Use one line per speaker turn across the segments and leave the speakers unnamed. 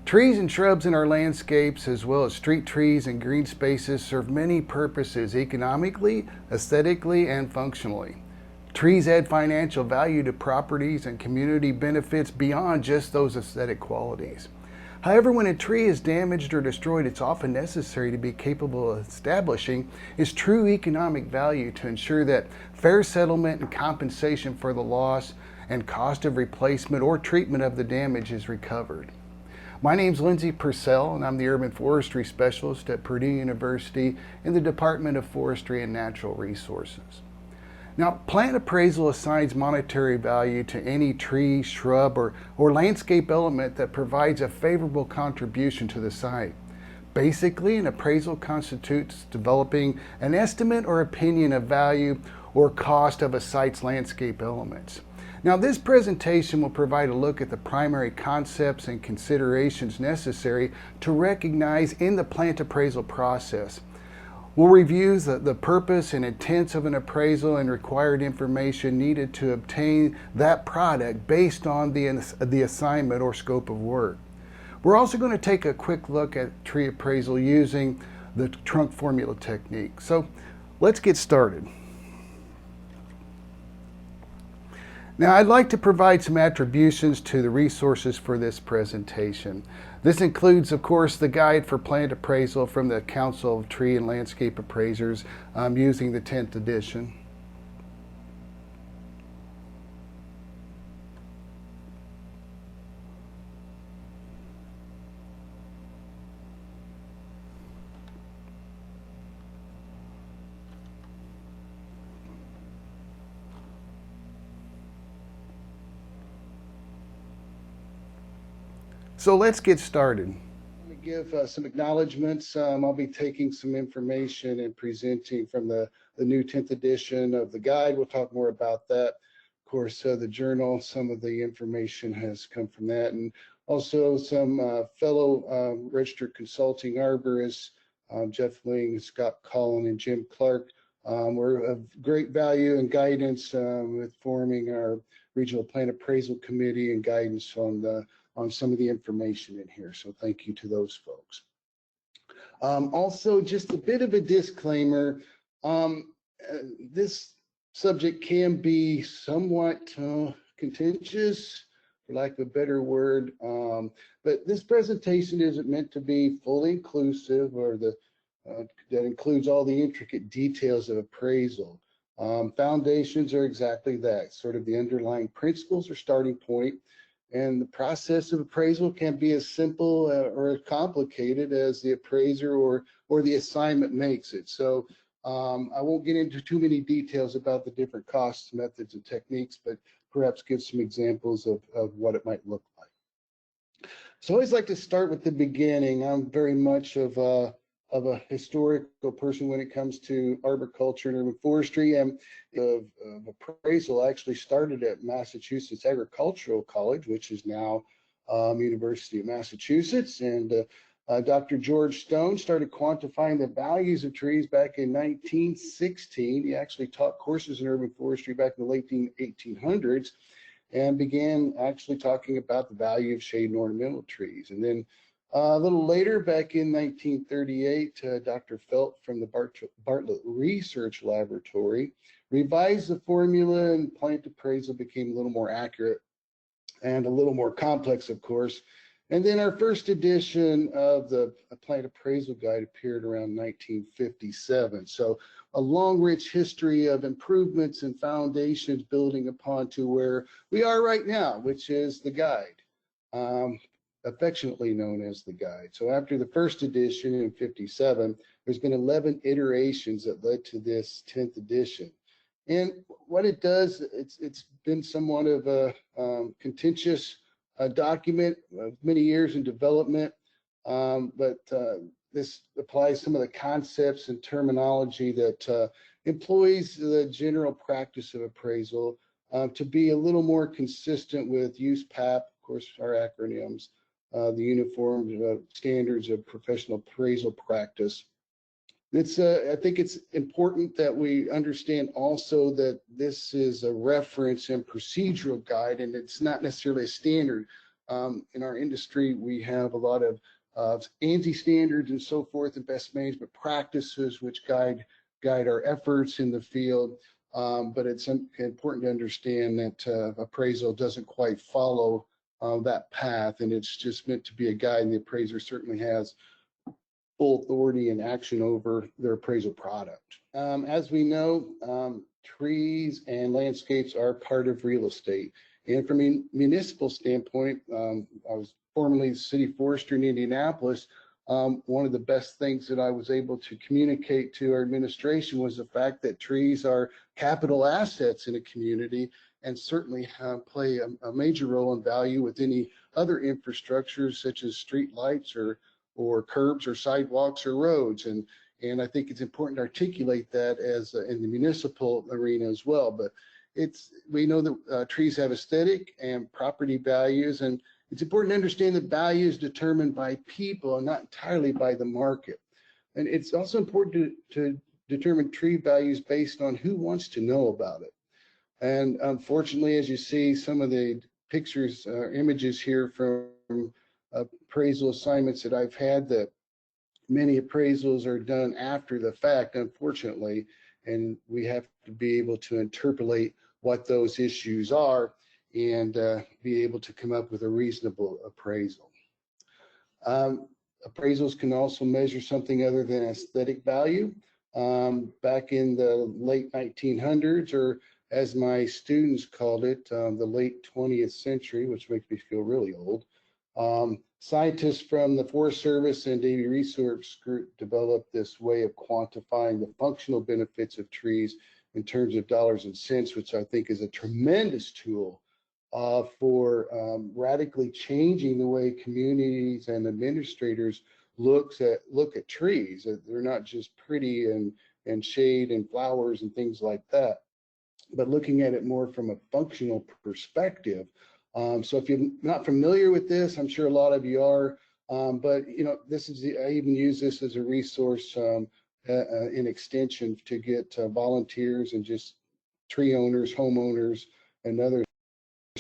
Trees and shrubs in our landscapes, as well as street trees and green spaces, serve many purposes economically, aesthetically, and functionally. Trees add financial value to properties and community benefits beyond just those aesthetic qualities. However, when a tree is damaged or destroyed, it's often necessary to be capable of establishing its true economic value to ensure that fair settlement and compensation for the loss and cost of replacement or treatment of the damage is recovered. My name's Lindsay Purcell, and I'm the Urban Forestry Specialist at Purdue University in the Department of Forestry and Natural Resources. Now, plant appraisal assigns monetary value to any tree, shrub, or landscape element that provides a favorable contribution to the site. Basically, an appraisal constitutes developing an estimate or opinion of value or cost of a site's landscape elements. Now, this presentation will provide a look at the primary concepts and considerations necessary to recognize in the plant appraisal process. We'll review the purpose and intents of an appraisal and required information needed to obtain that product based on the assignment or scope of work. We're also going to take a quick look at tree appraisal using the trunk formula technique. So let's get started. Now, I'd like to provide some attributions to the resources for this presentation. This includes, of course, the guide for plant appraisal from the Council of Tree and Landscape Appraisers using the 10th edition. So let's get started. Let me give some acknowledgments. I'll be taking some information and presenting from the new 10th edition of the guide. We'll talk more about that. Of course, the journal, some of the information has come from that. And also some fellow registered consulting arborists, Jeff Ling, Scott Collin, and Jim Clark, were of great value and guidance with forming our Regional Plant Appraisal Committee and guidance on some of the information in here. So thank you to those folks. Also, just a bit of a disclaimer. This subject can be somewhat contentious, for lack of a better word, but this presentation isn't meant to be fully inclusive or that includes all the intricate details of appraisal. Foundations are exactly that, sort of the underlying principles or starting point. And the process of appraisal can be as simple or as complicated as the appraiser or the assignment makes it. So I won't get into too many details about the different costs, methods, and techniques, but perhaps give some examples of what it might look like. So I always like to start with the beginning. I'm very much of a historical person when it comes to arboriculture and urban forestry, and of appraisal actually started at Massachusetts Agricultural College, which is now University of Massachusetts. And Dr. George Stone started quantifying the values of trees back in 1916. He actually taught courses in urban forestry back in the late 1800s and began actually talking about the value of shade and ornamental trees. And then a little later, back in 1938, Dr. Felt from the Bartlett Research Laboratory revised the formula, and plant appraisal became a little more accurate and a little more complex, of course. And then our first edition of the Plant Appraisal Guide appeared around 1957. So a long, rich history of improvements and foundations building upon to where we are right now, which is the guide. Affectionately known as the guide. So after the first edition in 57, there's been 11 iterations that led to this 10th edition. And what it does, it's been somewhat of a contentious document of many years in development, but this applies some of the concepts and terminology that employs the general practice of appraisal to be a little more consistent with USPAP, of course, our acronyms, the Uniform Standards of Professional Appraisal Practice. I think it's important that we understand also that this is a reference and procedural guide, and it's not necessarily a standard. In our industry, we have a lot of ANSI standards and so forth, and best management practices, which guide our efforts in the field. But it's important to understand that appraisal doesn't quite follow that path, and it's just meant to be a guide, and the appraiser certainly has full authority and action over their appraisal product. As we know, trees and landscapes are part of real estate. And from a municipal standpoint, I was formerly the city forester in Indianapolis. One of the best things that I was able to communicate to our administration was the fact that trees are capital assets in a community and certainly play a major role in value with any other infrastructures such as street lights or curbs or sidewalks or roads. And I think it's important to articulate that as in the municipal arena as well. But we know that trees have aesthetic and property values, and it's important to understand that value is determined by people and not entirely by the market. And it's also important to determine tree values based on who wants to know about it. And unfortunately, as you see, some of the pictures, images here from appraisal assignments that I've had, that many appraisals are done after the fact, unfortunately, and we have to be able to interpolate what those issues are and be able to come up with a reasonable appraisal. Appraisals can also measure something other than aesthetic value. Back in the late 1900s, or as my students called it, the late 20th century, which makes me feel really old, scientists from the Forest Service and Davy Research Group developed this way of quantifying the functional benefits of trees in terms of dollars and cents, which I think is a tremendous tool for radically changing the way communities and administrators look at trees. They're not just pretty and shade and flowers and things like that, but looking at it more from a functional perspective. So if you're not familiar with this, I'm sure a lot of you are, but I even use this as a resource in extension to get volunteers and just tree owners, homeowners, and others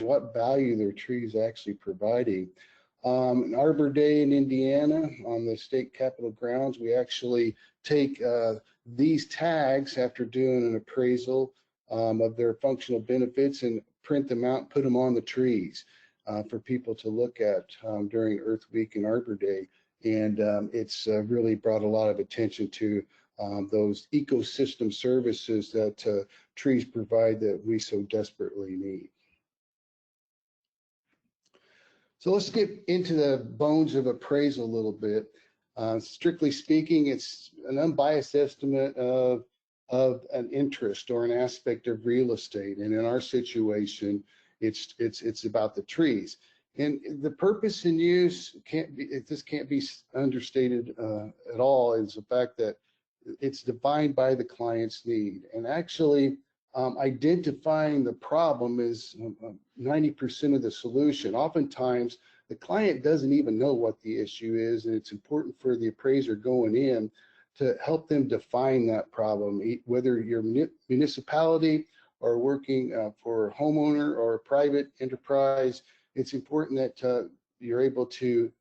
what value their trees actually providing. Arbor Day in Indiana on the state capitol grounds, we actually take these tags after doing an appraisal of their functional benefits and print them out, put them on the trees for people to look at during Earth Week and Arbor Day. And it's really brought a lot of attention to those ecosystem services that trees provide that we so desperately need. So let's get into the bones of appraisal a little bit. Strictly speaking, it's an unbiased estimate of an interest or an aspect of real estate. And in our situation, it's about the trees. And the purpose and use can't be understated at all, is the fact that it's defined by the client's need. And actually, identifying the problem is 90% of the solution. Oftentimes, the client doesn't even know what the issue is, and it's important for the appraiser going in to help them define that problem, whether you're a municipality or working for a homeowner or a private enterprise. It's important that you're able to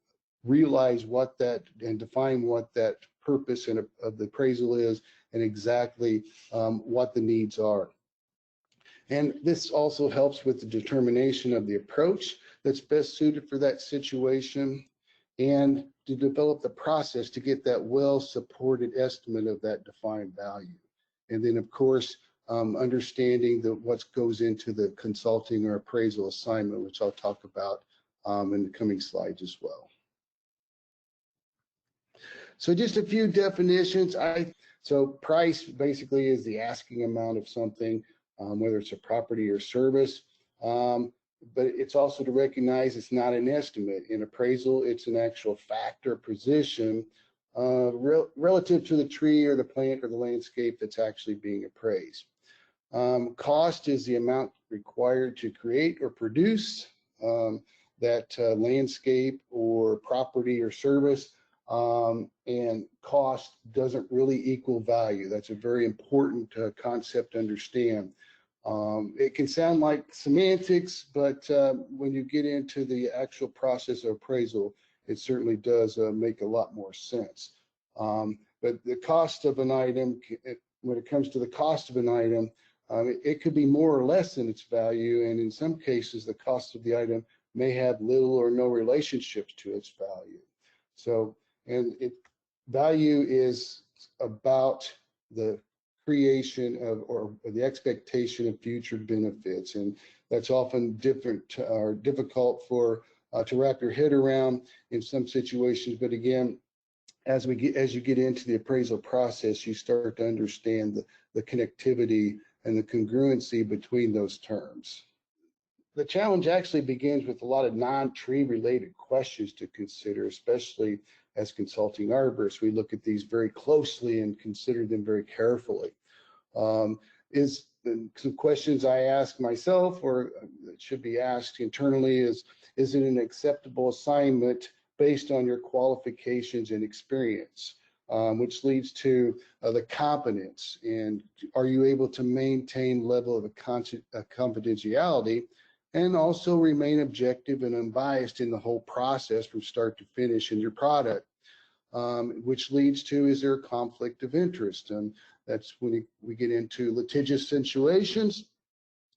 realize what that and define what that purpose of the appraisal is and exactly what the needs are. And this also helps with the determination of the approach that's best suited for that situation and to develop the process to get that well-supported estimate of that defined value. And then, of course, understanding what goes into the consulting or appraisal assignment, which I'll talk about in the coming slides as well. So just a few definitions. So price basically is the asking amount of something, whether it's a property or service. But it's also to recognize it's not an estimate. In appraisal, it's an actual fact or position relative to the tree or the plant or the landscape that's actually being appraised. Cost is the amount required to create or produce that landscape or property or service. And cost doesn't really equal value. That's a very important concept to understand. It can sound like semantics, but when you get into the actual process of appraisal, it certainly does make a lot more sense. But the cost of an item, when it comes to the cost of an item, it could be more or less than its value, and in some cases, the cost of the item may have little or no relationships to its value. So, and value is about the creation of or the expectation of future benefits, and that's often different or difficult for to wrap your head around in some situations. But again, as you get into the appraisal process, you start to understand the connectivity and the congruency between those terms. The challenge actually begins with a lot of non-tree related questions to consider, especially as consulting arborists. We look at these very closely and consider them very carefully. Some questions I ask myself, or that should be asked internally, is it an acceptable assignment based on your qualifications and experience, which leads to the competence, and are you able to maintain level of confidentiality and also remain objective and unbiased in the whole process from start to finish in your product, which leads to, is there a conflict of interest? And that's when we get into litigious situations,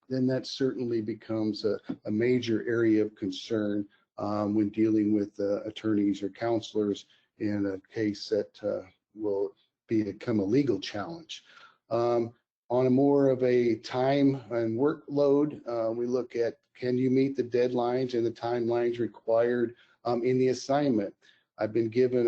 then that certainly becomes a major area of concern when dealing with attorneys or counselors in a case that will become a legal challenge. On a more of a time and workload, we look at, can you meet the deadlines and the timelines required in the assignment? I've been given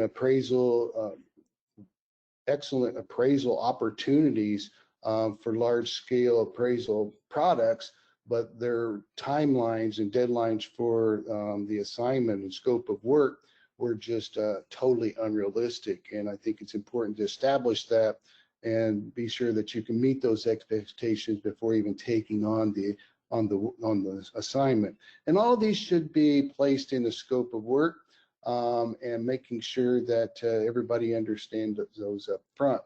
excellent appraisal opportunities for large scale appraisal products, but their timelines and deadlines for the assignment and scope of work were just totally unrealistic. And I think it's important to establish that and be sure that you can meet those expectations before even taking on the assignment. And all of these should be placed in the scope of work and making sure that everybody understands those up front.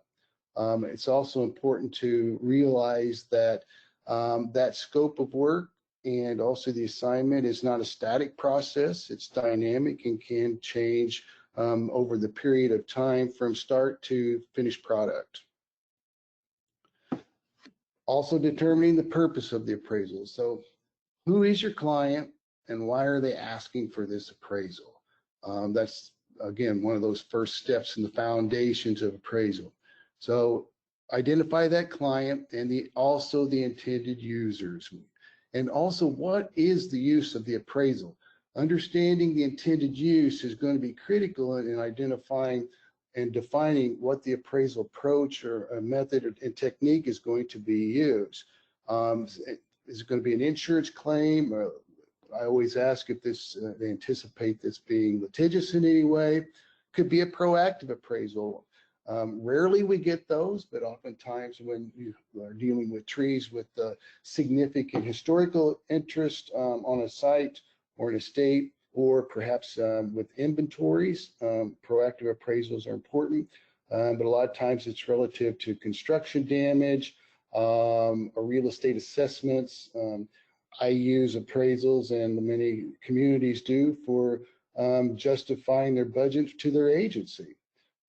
It's also important to realize that that scope of work and also the assignment is not a static process. It's dynamic and can change over the period of time from start to finished product. Also determining the purpose of the appraisal. So who is your client and why are they asking for this appraisal? That's, again, one of those first steps in the foundations of appraisal. So identify that client and also the intended users. And also, what is the use of the appraisal? Understanding the intended use is going to be critical in identifying and defining what the appraisal approach or a method and technique is going to be used. Is it going to be an insurance claim? I always ask if they anticipate this being litigious in any way. Could be a proactive appraisal. Rarely we get those, but oftentimes when you are dealing with trees with significant historical interest on a site or an estate, or perhaps with inventories, proactive appraisals are important. But a lot of times it's relative to construction damage or real estate assessments. I use appraisals, and many communities do, for justifying their budget to their agency.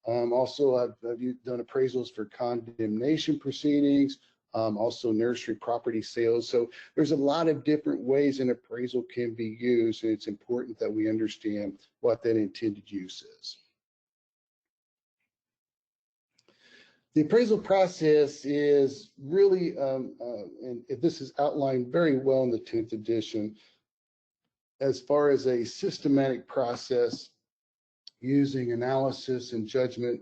Also, I've done appraisals for condemnation proceedings, also nursery property sales. So there's a lot of different ways an appraisal can be used, and it's important that we understand what that intended use is. The appraisal process is really, and this is outlined very well in the 10th edition, as far as a systematic process using analysis and judgment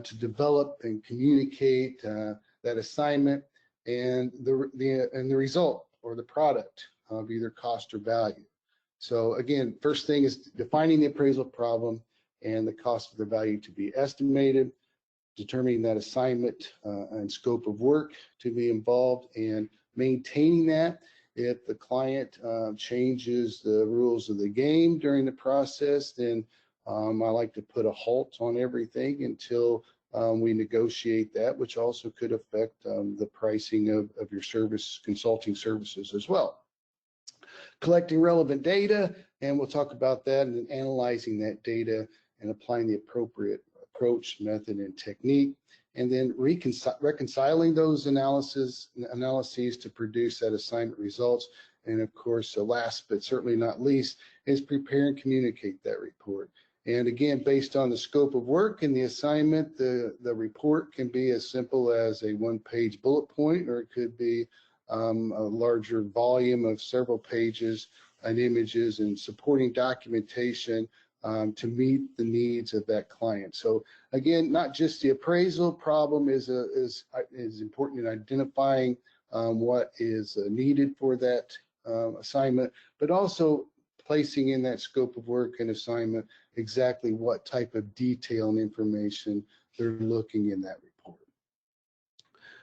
to develop and communicate that assignment and the result or the product of either cost or value. So again, first thing is defining the appraisal problem and the cost of the value to be estimated, determining that assignment and scope of work to be involved, and maintaining that. If the client changes the rules of the game during the process, then I like to put a halt on everything until we negotiate that, which also could affect the pricing of your consulting services as well. Collecting relevant data, and we'll talk about that, and analyzing that data and applying the appropriate approach, method, and technique, and then reconciling those analyses to produce that assignment results. And of course, last but certainly not least, is prepare and communicate that report. And again, based on the scope of work and the assignment, the report can be as simple as a one-page bullet point, or it could be a larger volume of several pages and images and supporting documentation to meet the needs of that client. So again, not just the appraisal problem is important in identifying what is needed for that assignment, but also placing in that scope of work and assignment exactly what type of detail and information they're looking in that report.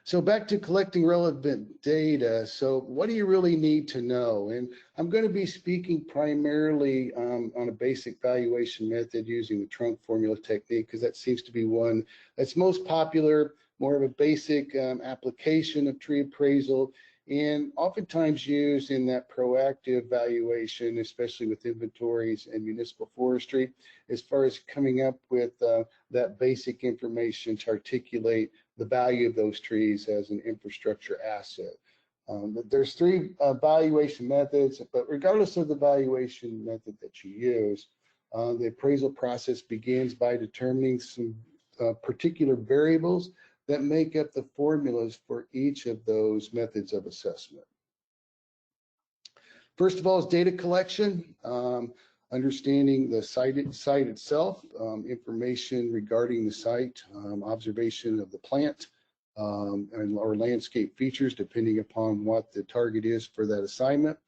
So back to collecting relevant data. So what do you really need to know? And I'm going to be speaking primarily on a basic valuation method using the trunk formula technique, because that seems to be one that's most popular, more of a basic application of tree appraisal, and oftentimes used in that proactive valuation, especially with inventories and municipal forestry, as far as coming up with that basic information to articulate the value of those trees as an infrastructure asset. There's three valuation methods, but regardless of the valuation method that you use, the appraisal process begins by determining some particular variables that make up the formulas for each of those methods of assessment. First of all is data collection, understanding the site itself, information regarding the site, observation of the plant, or landscape features, depending upon what the target is for that assignment.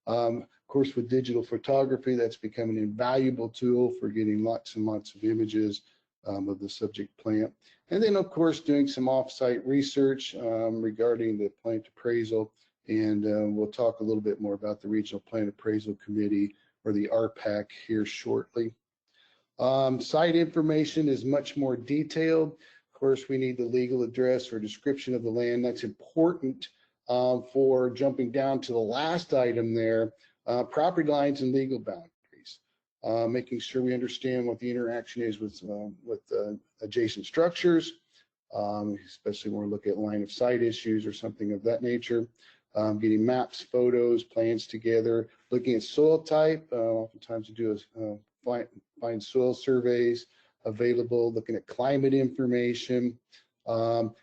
Of course, with digital photography, that's become an invaluable tool for getting lots and lots of images of the subject plant. And then, of course, doing some off-site research regarding the plant appraisal. And we'll talk a little bit more about the Regional Plant Appraisal Committee, or the RPAC, here shortly. Site information is much more detailed. Of course, we need the legal address or description of the land. That's important for jumping down to the last item there, property lines and legal boundaries. Making sure we understand what the interaction is with adjacent structures, especially when we're looking at line of sight issues or something of that nature. Getting maps, photos, plans together, looking at soil type. Oftentimes we do find soil surveys available, looking at climate information,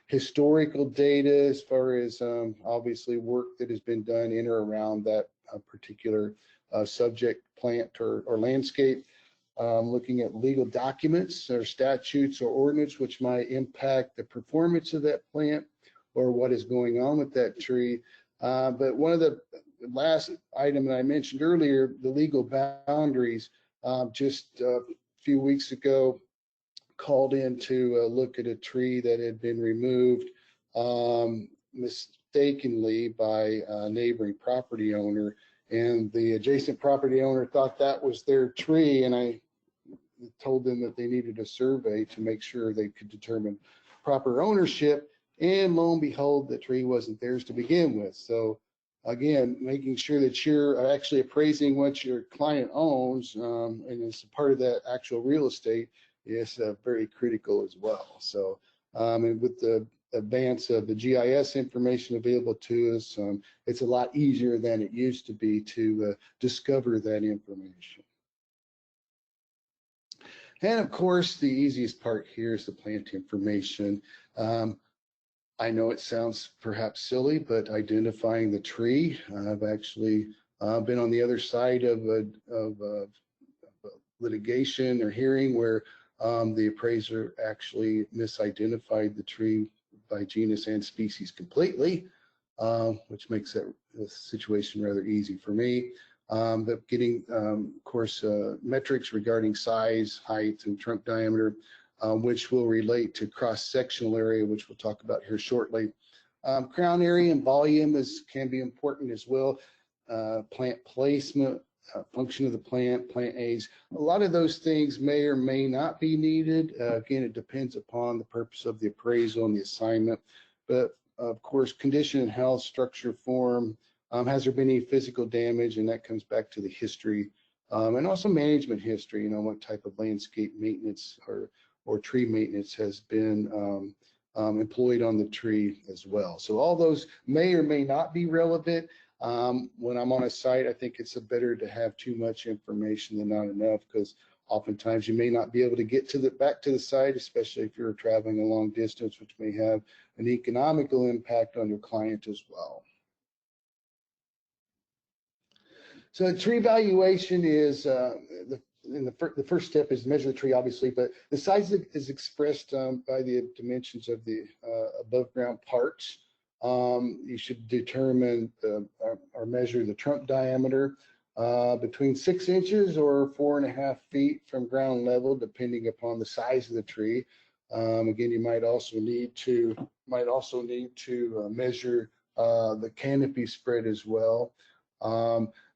historical data as far as obviously work that has been done in or around that particular subject plant or landscape, looking at legal documents or statutes or ordinance which might impact the performance of that plant or what is going on with that tree. But one of the last item that I mentioned earlier, the legal boundaries, just a few weeks ago, called in to look at a tree that had been removed mistakenly by a neighboring property owner, and the adjacent property owner thought that was their tree, and I told them that they needed a survey to make sure they could determine proper ownership, and lo and behold, the tree wasn't theirs to begin with. So again, making sure that you're actually appraising what your client owns, and as a part of that actual real estate, is very critical as well. So and with the advance of the GIS information available to us, it's a lot easier than it used to be to discover that information. And of course, the easiest part here is the plant information. I know it sounds perhaps silly, but identifying the tree, I've actually been on the other side of litigation or hearing where the appraiser actually misidentified the tree by genus and species completely, which makes that situation rather easy for me. But getting, of course, metrics regarding size, height, and trunk diameter, which will relate to cross-sectional area, which we'll talk about here shortly. Crown area and volume can be important as well. Plant placement function of the plant, plant age. A lot of those things may or may not be needed. Again, it depends upon the purpose of the appraisal and the assignment. But of course, condition and health, structure, form, has there been any physical damage? And that comes back to the history, and also management history, what type of landscape maintenance or tree maintenance has been employed on the tree as well. So all those may or may not be relevant. When I'm on a site, I think it's better to have too much information than not enough, because oftentimes you may not be able to get back to the site, especially if you're traveling a long distance, which may have an economical impact on your client as well. So tree valuation is the first step is measure the tree, obviously, but the size is expressed by the dimensions of the above ground parts. You should determine or measure the trunk diameter between 6 inches or 4.5 feet from ground level, depending upon the size of the tree. Again, you might also need to measure the canopy spread as well.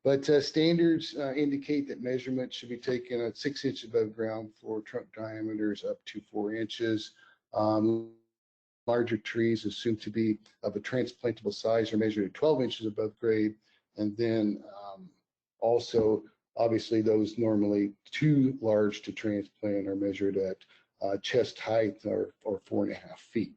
But standards indicate that measurements should be taken at 6 inches above ground for trunk diameters up to 4 inches. Larger trees assumed to be of a transplantable size are measured at 12 inches above grade. And then also, obviously, those normally too large to transplant are measured at chest height or 4.5 feet.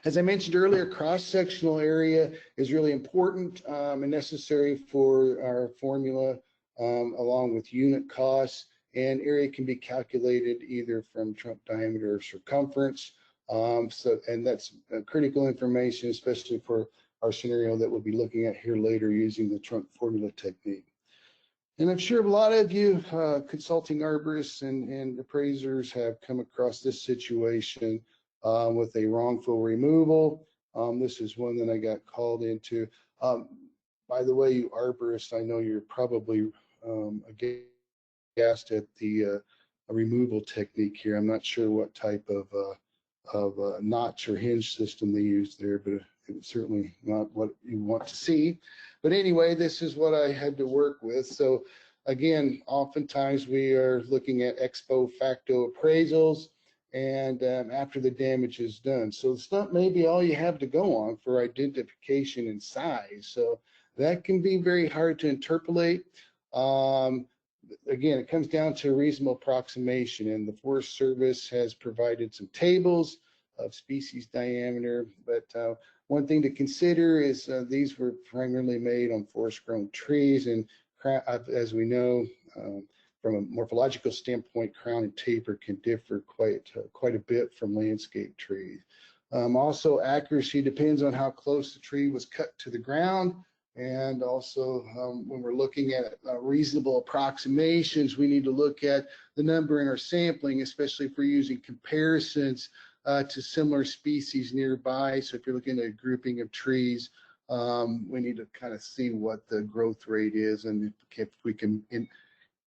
As I mentioned earlier, cross-sectional area is really important and necessary for our formula, along with unit costs. And area can be calculated either from trunk diameter or circumference. And that's critical information, especially for our scenario that we'll be looking at here later using the trunk formula technique. And I'm sure a lot of you consulting arborists and appraisers have come across this situation with a wrongful removal. This is one that I got called into. By the way, you arborists, I know you're probably aghast at the removal technique here. I'm not sure what type of notch or hinge system they use there, but it's certainly not what you want to see. But anyway, this is what I had to work with. So again, oftentimes we are looking at ex post facto appraisals and after the damage is done. So the stump may be all you have to go on for identification and size. So that can be very hard to interpolate. Again, it comes down to a reasonable approximation, and the Forest Service has provided some tables of species diameter. But one thing to consider is these were primarily made on forest-grown trees, and as we know, from a morphological standpoint, crown and taper can differ quite a bit from landscape trees. Also, accuracy depends on how close the tree was cut to the ground. And also, when we're looking at reasonable approximations, we need to look at the number in our sampling, especially if we're using comparisons to similar species nearby. So if you're looking at a grouping of trees, we need to kind of see what the growth rate is, and if we can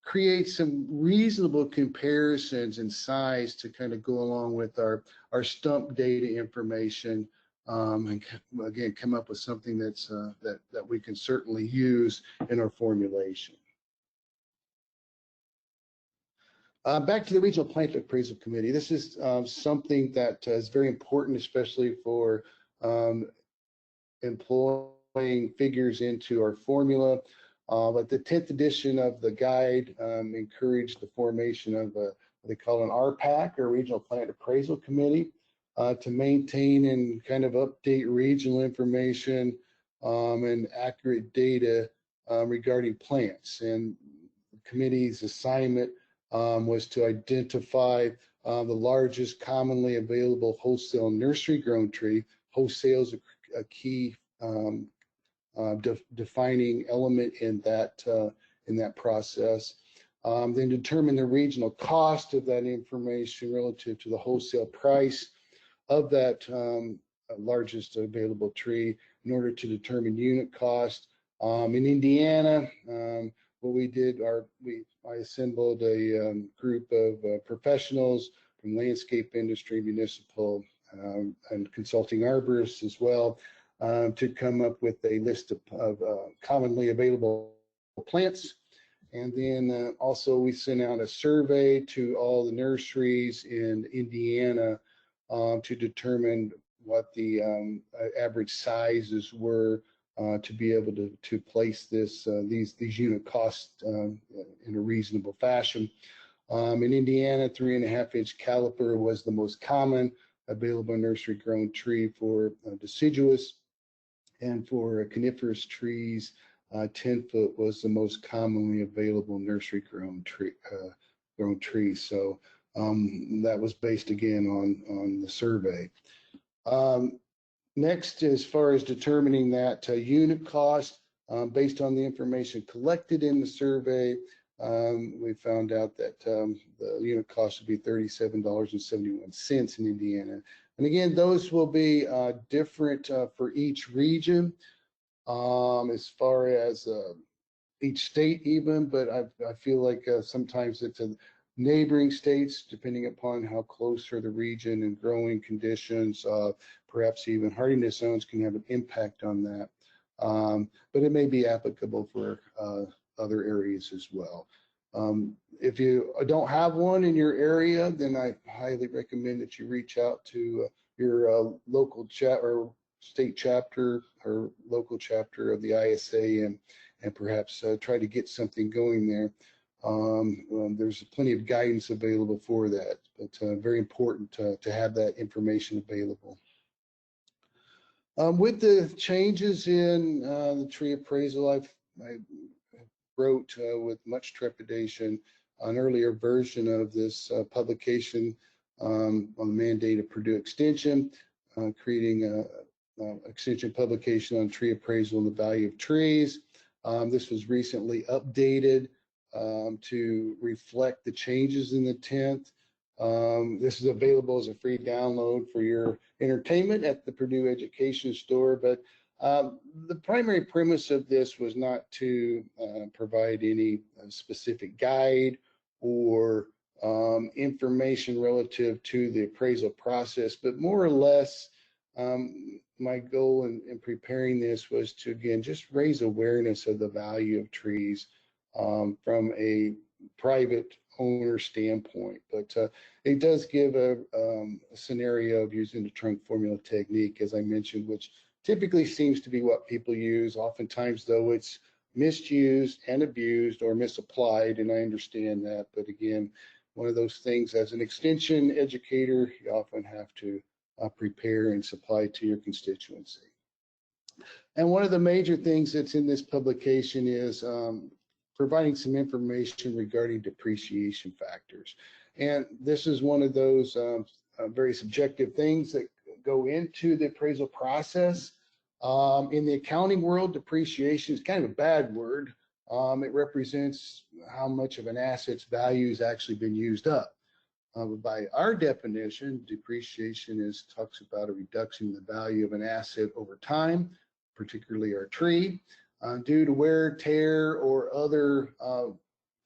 create some reasonable comparisons in size to kind of go along with our stump data information. And again, come up with something that's that we can certainly use in our formulation. Back to the Regional Plant Appraisal Committee. This is something that is very important, especially for employing figures into our formula. But the 10th edition of the guide encouraged the formation of what they call an RPAC, or Regional Plant Appraisal Committee, to maintain and kind of update regional information and accurate data regarding plants. And the committee's assignment was to identify the largest commonly available wholesale nursery grown tree. Wholesale is a key defining element in that process. Then determine the regional cost of that information relative to the wholesale price of that largest available tree in order to determine unit cost. In Indiana, what we did, I assembled a group of professionals from landscape industry, municipal, and consulting arborists as well, to come up with a list of commonly available plants. And then also we sent out a survey to all the nurseries in Indiana to determine what the average sizes were to be able to place these unit costs in a reasonable fashion. In Indiana, 3.5-inch caliper was the most common available nursery grown tree for deciduous, and for coniferous trees, 10-foot was the most commonly available nursery grown tree. So that was based again on the survey. Next, as far as determining that unit cost, based on the information collected in the survey, we found out that the unit cost would be $37.71 in Indiana. And again, those will be different for each region as far as each state even, but I feel like sometimes it's a neighboring states, depending upon how close are the region and growing conditions, perhaps even hardiness zones can have an impact on that. But it may be applicable for other areas as well. If you don't have one in your area, then I highly recommend that you reach out to your local or state chapter or local chapter of the ISA and perhaps try to get something going there. There's plenty of guidance available for that, but very important to have that information available. With the changes in the tree appraisal, I wrote with much trepidation an earlier version of this publication on the mandate of Purdue Extension, creating an extension publication on tree appraisal and the value of trees. This was recently updated to reflect the changes in the 10th. This is available as a free download for your entertainment at the Purdue Education Store, but the primary premise of this was not to provide any specific guide or information relative to the appraisal process, but more or less my goal in preparing this was to, again, just raise awareness of the value of trees from a private owner standpoint. But it does give a scenario of using the trunk formula technique, as I mentioned, which typically seems to be what people use. Oftentimes, though, it's misused and abused or misapplied, and I understand that. But again, one of those things, as an extension educator, you often have to prepare and supply to your constituency. And one of the major things that's in this publication is providing some information regarding depreciation factors. And this is one of those very subjective things that go into the appraisal process. In the accounting world, depreciation is kind of a bad word. It represents how much of an asset's value has actually been used up. By our definition, depreciation talks about a reduction in the value of an asset over time, particularly our tree, due to wear, tear, or other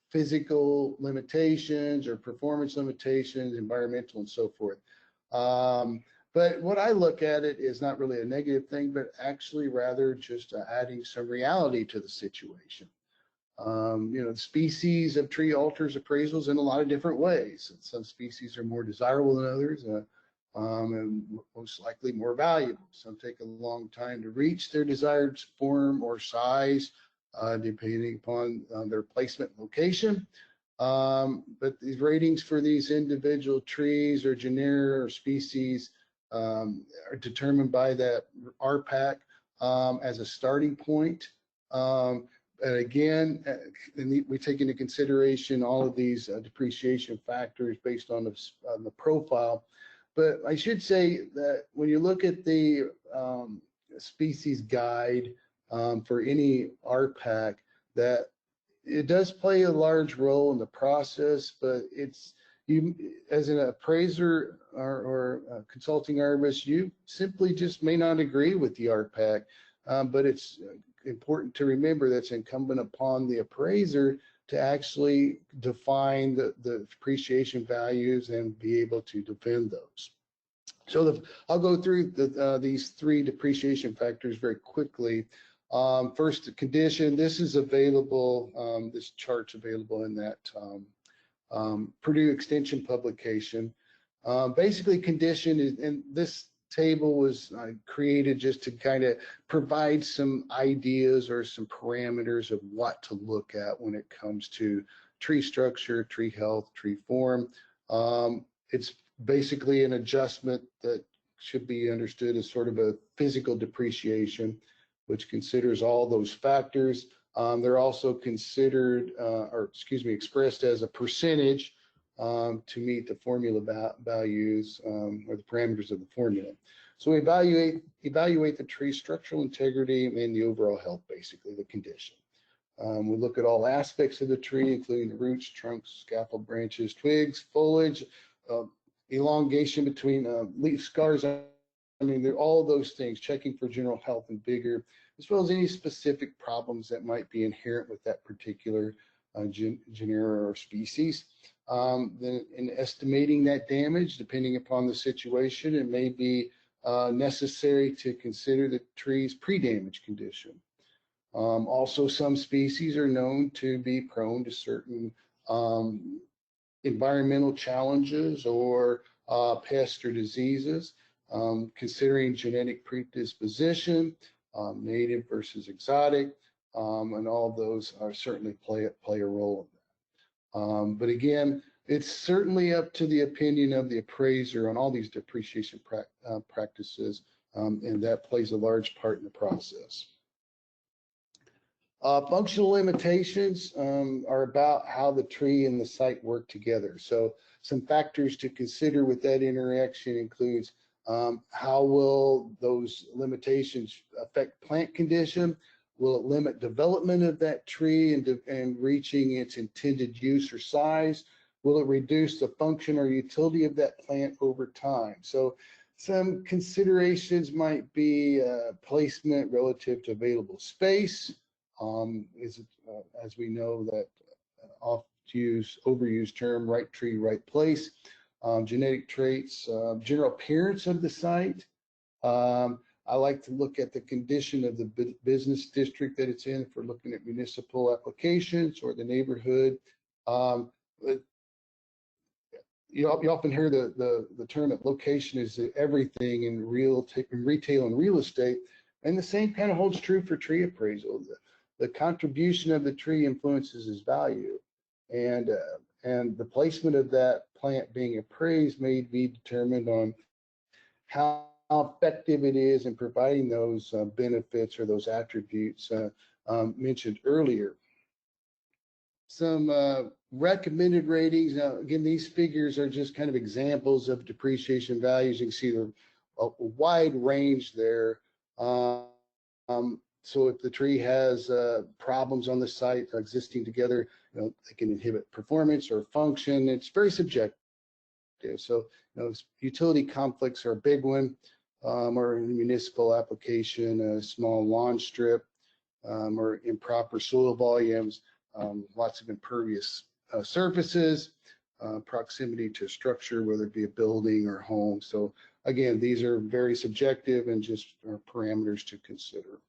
physical limitations or performance limitations, environmental and so forth. But what I look at it is not really a negative thing, but actually rather just adding some reality to the situation. The species of tree alters appraisals in a lot of different ways. Some species are more desirable than others, and most likely more valuable. Some take a long time to reach their desired form or size, depending upon their placement and location. But these ratings for these individual trees or genera or species are determined by that RPAC as a starting point. And again, we take into consideration all of these depreciation factors based on the profile. But I should say that when you look at the species guide for any RPAC, that it does play a large role in the process, but you as an appraiser or consulting arborist, you simply just may not agree with the RPAC, but it's important to remember that's incumbent upon the appraiser to actually define the depreciation values and be able to defend those. So I'll go through these three depreciation factors very quickly. First, the condition. This is available. This chart's available in that Purdue Extension publication. Basically, condition is, and this table was created just to kind of provide some ideas or some parameters of what to look at when it comes to tree structure, tree health, tree form. It's basically an adjustment that should be understood as sort of a physical depreciation, which considers all those factors. They're also considered, expressed as a percentage to meet the formula values or the parameters of the formula. So we evaluate the tree's structural integrity and the overall health, basically the condition. We look at all aspects of the tree, including the roots, trunks, scaffold, branches, twigs, foliage, elongation between leaf scars. I mean, they're all those things, checking for general health and vigor, as well as any specific problems that might be inherent with that particular genera or species. Then in estimating that damage, depending upon the situation, it may be necessary to consider the tree's pre-damage condition. Also, some species are known to be prone to certain environmental challenges or pests or diseases. Considering genetic predisposition, native versus exotic, and all of those are certainly play a role in that. But again, it's certainly up to the opinion of the appraiser on all these depreciation practices, and that plays a large part in the process. Functional limitations are about how the tree and the site work together. So some factors to consider with that interaction includes how will those limitations affect plant condition? Will it limit development of that tree and reaching its intended use or size? Will it reduce the function or utility of that plant over time? So some considerations might be placement relative to available space. As we know that overused term, right tree, right place. Genetic traits, general appearance of the site. I like to look at the condition of the business district that it's in if we're looking at municipal applications or the neighborhood. You often hear the term that location is everything in retail and real estate, and the same kind of holds true for tree appraisal. The contribution of the tree influences its value, and the placement of that plant being appraised may be determined on how effective it is in providing those benefits or those attributes mentioned earlier. Some recommended ratings. Now, again, these figures are just kind of examples of depreciation values. You can see a wide range there. So if the tree has problems on the site existing together, they can inhibit performance or function. It's very subjective. So, utility conflicts are a big one, or in a municipal application, a small lawn strip, or improper soil volumes, lots of impervious surfaces, proximity to structure, whether it be a building or home. So again, these are very subjective and just are parameters to consider.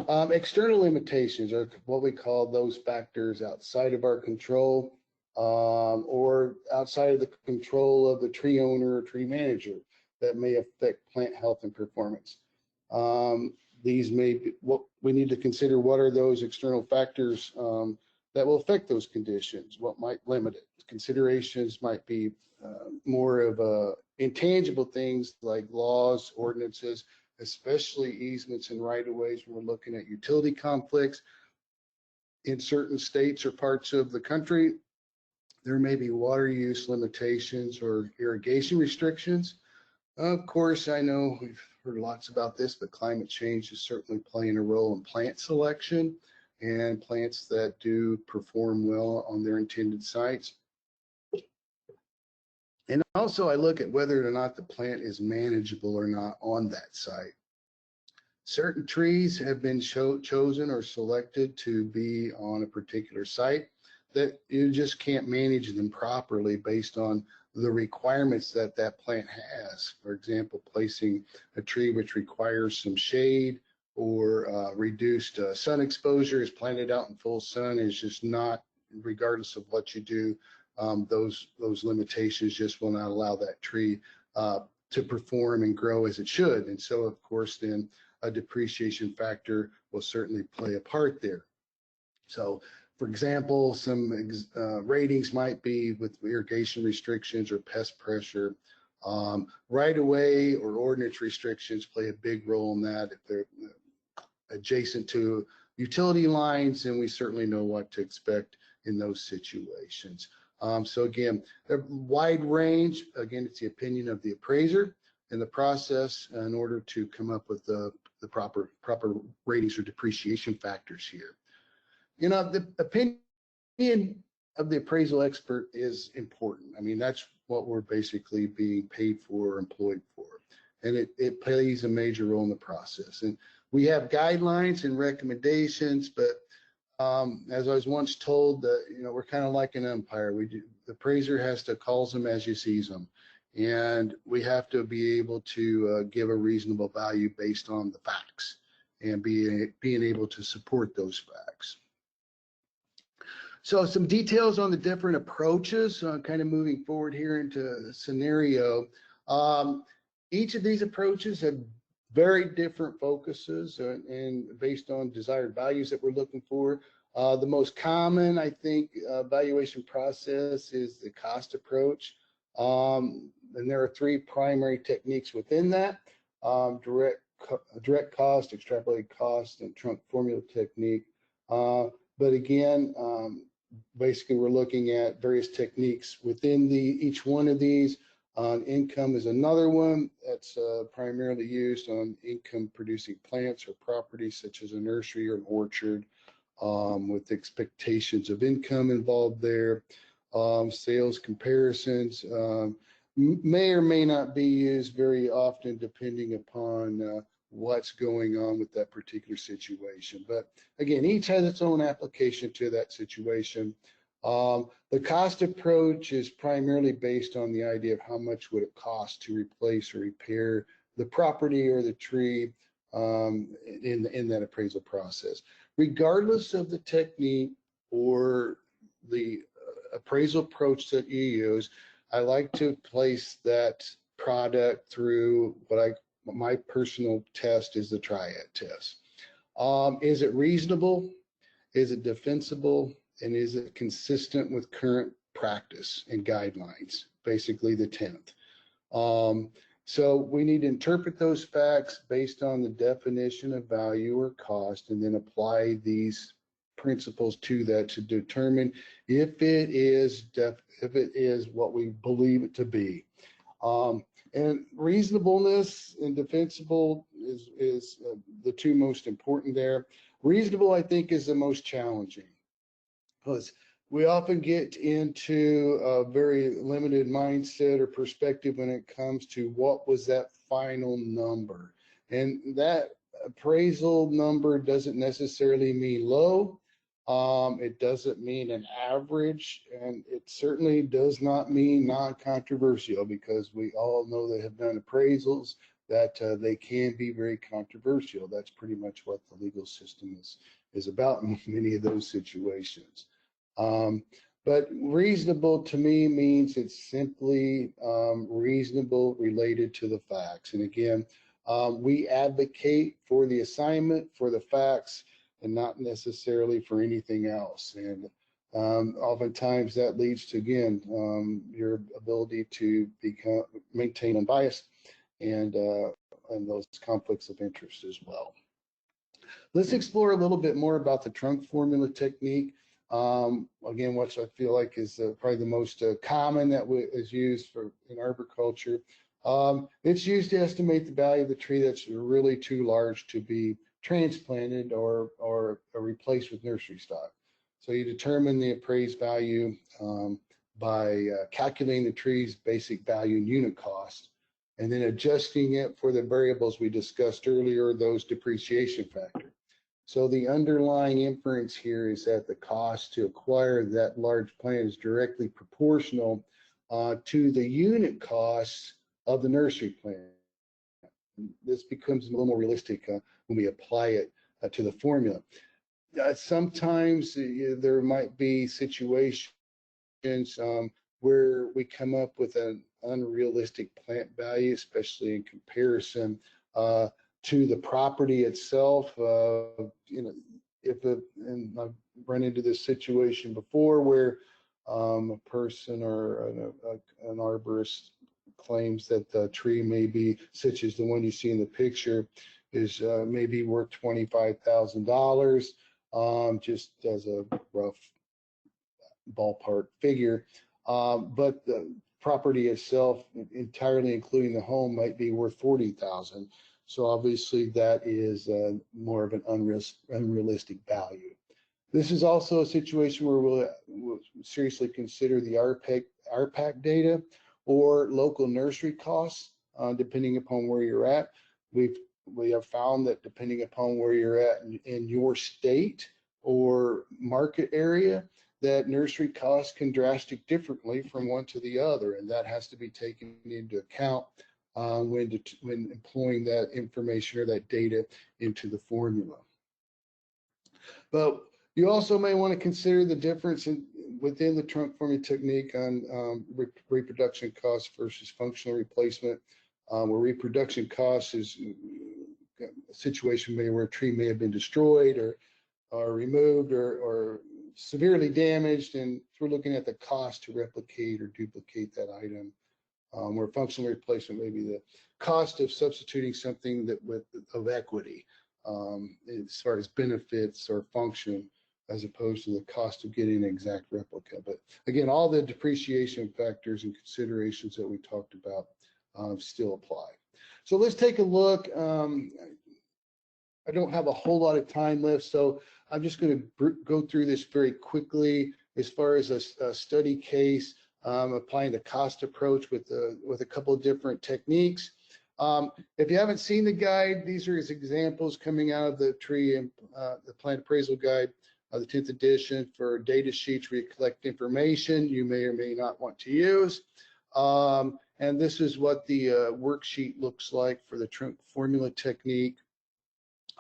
External limitations are what we call those factors outside of our control, or outside of the control of the tree owner or tree manager that may affect plant health and performance. These may be what we need to consider. What are those external factors that will affect those conditions? What might limit it? Considerations might be more of intangible things like laws, ordinances, especially easements and right-of-ways when we're looking at utility conflicts. In certain states or parts of the country, there may be water use limitations or irrigation restrictions. Of course, I know we've heard lots about this, but climate change is certainly playing a role in plant selection and plants that do perform well on their intended sites. And also I look at whether or not the plant is manageable or not on that site. Certain trees have been chosen or selected to be on a particular site that you just can't manage them properly based on the requirements that that plant has. For example, placing a tree which requires some shade or reduced sun exposure is planted out in full sun is just not, regardless of what you do, those limitations just will not allow that tree to perform and grow as it should. And so, of course, then a depreciation factor will certainly play a part there. So, for example, some ratings might be with irrigation restrictions or pest pressure. Right of way or ordinance restrictions play a big role in that. If they're adjacent to utility lines, and we certainly know what to expect in those situations. So again, a wide range. Again, it's the opinion of the appraiser in the process in order to come up with the proper ratings or depreciation factors here. You know, the opinion of the appraisal expert is important. I mean, that's what we're basically being paid for or employed for. And it plays a major role in the process. And we have guidelines and recommendations, but as I was once told, that you know, we're kind of like an umpire. The appraiser has to call them as you sees them, and we have to be able to give a reasonable value based on the facts and being able to support those facts. So some details on the different approaches, kind of moving forward here into the scenario. Each of these approaches have very different focuses and based on desired values that we're looking for. The most common, I think, valuation process is the cost approach. And there are three primary techniques within that: direct cost, extrapolated cost, and trunk formula technique. But again, basically we're looking at various techniques within each one of these. Income is another one that's primarily used on income producing plants or properties such as a nursery or an orchard, with expectations of income involved there. Sales comparisons may or may not be used very often depending upon what's going on with that particular situation. But again, each has its own application to that situation. The cost approach is primarily based on the idea of how much would it cost to replace or repair the property or the tree in that appraisal process. Regardless of the technique or the appraisal approach that you use, I like to place that product through my personal test is the triad test. Is it reasonable? Is it defensible? And is it consistent with current practice and guidelines? Basically the 10th. So we need to interpret those facts based on the definition of value or cost, and then apply these principles to that to determine if it is what we believe it to be. And reasonableness and defensible is the two most important there. Reasonable, I think, is the most challenging, because we often get into a very limited mindset or perspective when it comes to what was that final number. And that appraisal number doesn't necessarily mean low. It doesn't mean an average, and it certainly does not mean non-controversial, because we all know that have done appraisals that they can be very controversial. That's pretty much what the legal system is about in many of those situations. But reasonable to me means it's simply reasonable related to the facts. And again, we advocate for the assignment, for the facts, and not necessarily for anything else. And oftentimes that leads to, again, your ability to maintain unbiased and those conflicts of interest as well. Let's explore a little bit more about the trunk formula technique. Again, which I feel like is probably the most common that is used in arboriculture. It's used to estimate the value of the tree that's really too large to be transplanted or replaced with nursery stock. So you determine the appraised value by calculating the tree's basic value and unit cost, and then adjusting it for the variables we discussed earlier, those depreciation factors. So the underlying inference here is that the cost to acquire that large plant is directly proportional to the unit costs of the nursery plant. This becomes a little more realistic when we apply it to the formula. Sometimes there might be situations where we come up with an unrealistic plant value, especially in comparison to the property itself. And I've run into this situation before where a person or an arborist claims that the tree may be, such as the one you see in the picture, is maybe worth $25,000, just as a rough ballpark figure. But the property itself, entirely including the home, might be worth $40,000. So obviously that is more of an unrealistic value. This is also a situation where we'll seriously consider the RPAC data or local nursery costs, depending upon where you're at. We have found that depending upon where you're at in your state or market area, that nursery costs can drastic differently from one to the other, and that has to be taken into account when employing that information or that data into the formula. But you also may want to consider the difference within the trunk forming technique on reproduction costs versus functional replacement, where reproduction costs is a situation where a tree may have been destroyed or removed or severely damaged, and we're looking at the cost to replicate or duplicate that item. Where functional replacement may be the cost of substituting something of equity as far as benefits or function, as opposed to the cost of getting an exact replica. But again, all the depreciation factors and considerations that we talked about still apply. So let's take a look. I don't have a whole lot of time left, so I'm just going to go through this very quickly as far as a study case, applying the cost approach with a couple of different techniques. If you haven't seen the guide, these are his examples coming out of the tree and the plant appraisal guide, the 10th edition, for data sheets where you collect information you may or may not want to use. And this is what the worksheet looks like for the trunk formula technique.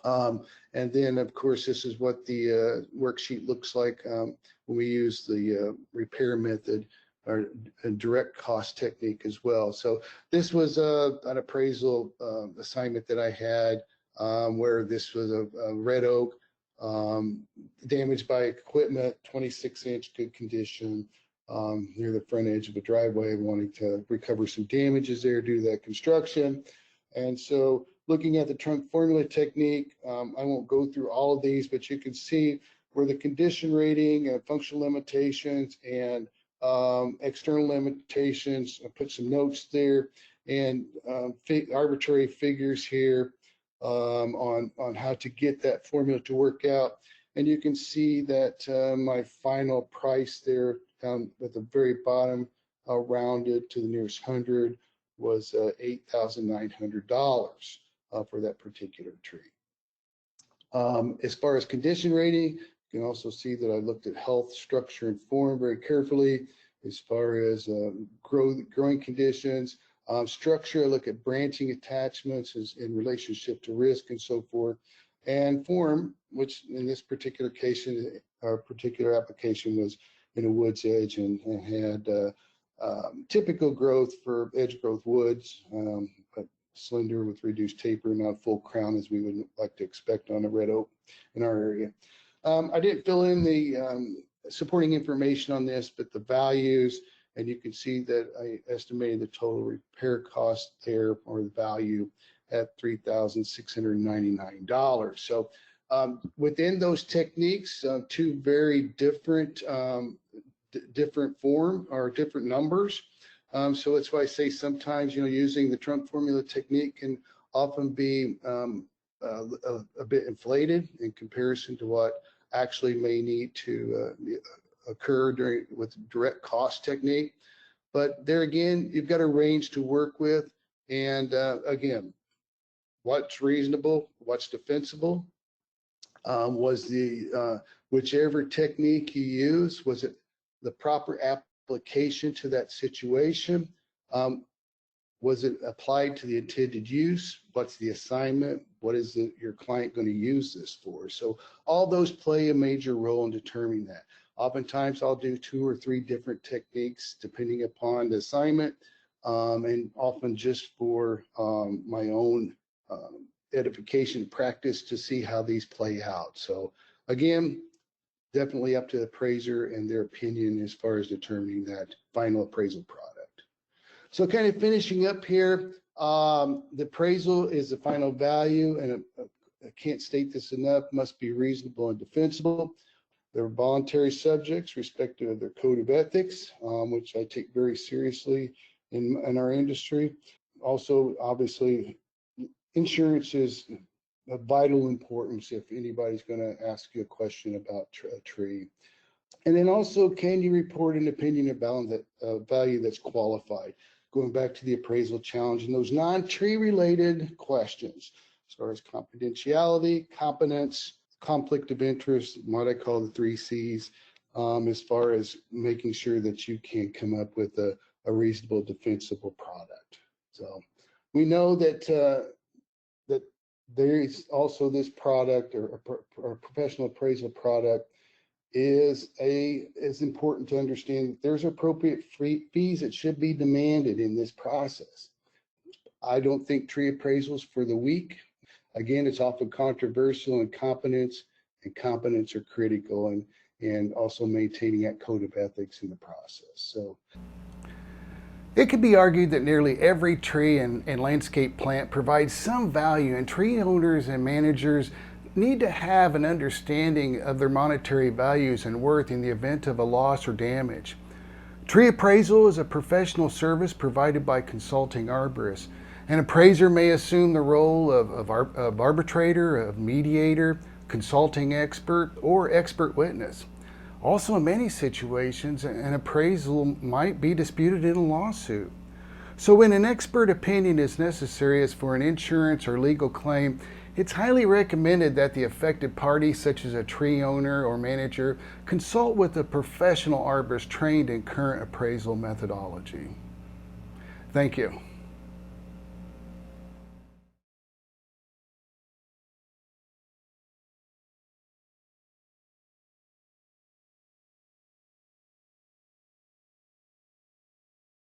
And then, of course, this is what the worksheet looks like when we use the repair method or a direct cost technique as well. So this was an appraisal assignment that I had where this was a red oak damaged by equipment, 26-inch, good condition, near the front edge of a driveway, wanting to recover some damages there due to that construction. And so looking at the trunk formula technique, I won't go through all of these, but you can see where the condition rating and functional limitations and external limitations, I put some notes there, and arbitrary figures here on how to get that formula to work out. And you can see that my final price there down at the very bottom, rounded to the nearest hundred, was $8,900 for that particular tree. As far as condition rating, you can also see that I looked at health, structure, and form very carefully. As far as growing conditions, structure, I look at branching attachments in relationship to risk and so forth. And form, which in this particular case, our particular application was in a woods edge and had typical growth for edge growth woods, but slender with reduced taper, not full crown as we would like to expect on a red oak in our area. I didn't fill in the supporting information on this, but the values, and you can see that I estimated the total repair cost there, or the value, at $3,699. So within those techniques, two very different form or different numbers. So that's why I say sometimes, using the trunk formula technique can often be a bit inflated in comparison to what actually may need to occur with direct cost technique. But there again, you've got a range to work with. And again, what's reasonable, what's defensible. Was the whichever technique you use, was it the proper application to that situation? Was it applied to the intended use? What's the assignment? What is your client going to use this for? So all those play a major role in determining that. Oftentimes I'll do 2 or 3 different techniques depending upon the assignment, and often just for my own edification practice to see how these play out. So again, definitely up to the appraiser and their opinion as far as determining that final appraisal product. So kind of finishing up here, the appraisal is the final value, and I can't state this enough, must be reasonable and defensible. They're voluntary subjects, respective of their code of ethics, which I take very seriously in our industry. Also, obviously, insurance is of vital importance if anybody's going to ask you a question about a tree. And then also, can you report an opinion about value that's qualified? Going back to the appraisal challenge and those non-tree related questions, as far as confidentiality, competence, conflict of interest, what I call the 3 C's, as far as making sure that you can come up with a reasonable, defensible product. So we know that that there is also this product or a professional appraisal product is important to understand that there's appropriate fees that should be demanded in this process. I don't think tree appraisals for the weak. Again, it's often controversial, and competence are critical, and also maintaining that code of ethics in the process. So it could be argued that nearly every tree and landscape plant provides some value, and tree owners and managers need to have an understanding of their monetary values and worth in the event of a loss or damage. Tree appraisal is a professional service provided by consulting arborists. An appraiser may assume the role of arbitrator, of mediator, consulting expert, or expert witness. Also, in many situations, an appraisal might be disputed in a lawsuit. So when an expert opinion is necessary as for an insurance or legal claim, it's highly recommended that the affected party, such as a tree owner or manager, consult with a professional arborist trained in current appraisal methodology. Thank you.